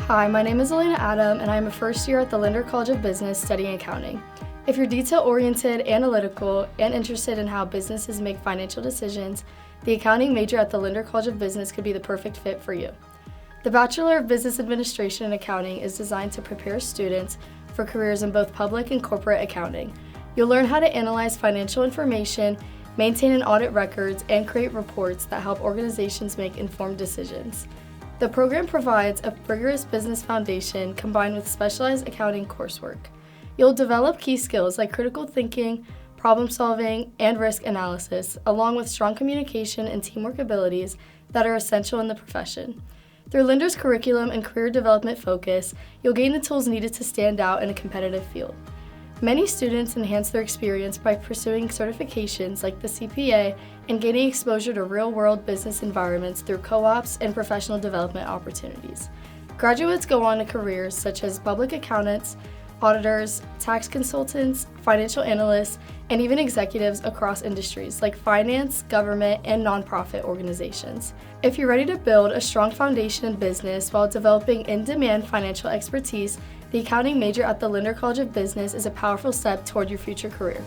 Hi, my name is Elena Adam, and I am a first year at the Lindner College of Business studying accounting. If you're detail-oriented, analytical, and interested in how businesses make financial decisions, the accounting major at the Lindner College of Business could be the perfect fit for you. The Bachelor of Business Administration and Accounting is designed to prepare students for careers in both public and corporate accounting. You'll learn how to analyze financial information, maintain and audit records, and create reports that help organizations make informed decisions. The program provides a rigorous business foundation combined with specialized accounting coursework. You'll develop key skills like critical thinking, problem solving, and risk analysis, along with strong communication and teamwork abilities that are essential in the profession. Through Lindner's curriculum and career development focus, you'll gain the tools needed to stand out in a competitive field. Many students enhance their experience by pursuing certifications like the CPA and gaining exposure to real-world business environments through co-ops and professional development opportunities. Graduates go on to careers such as public accountants, auditors, tax consultants, financial analysts, and even executives across industries like finance, government, and nonprofit organizations. If you're ready to build a strong foundation in business while developing in-demand financial expertise, the accounting major at the Lindner College of Business is a powerful step toward your future career.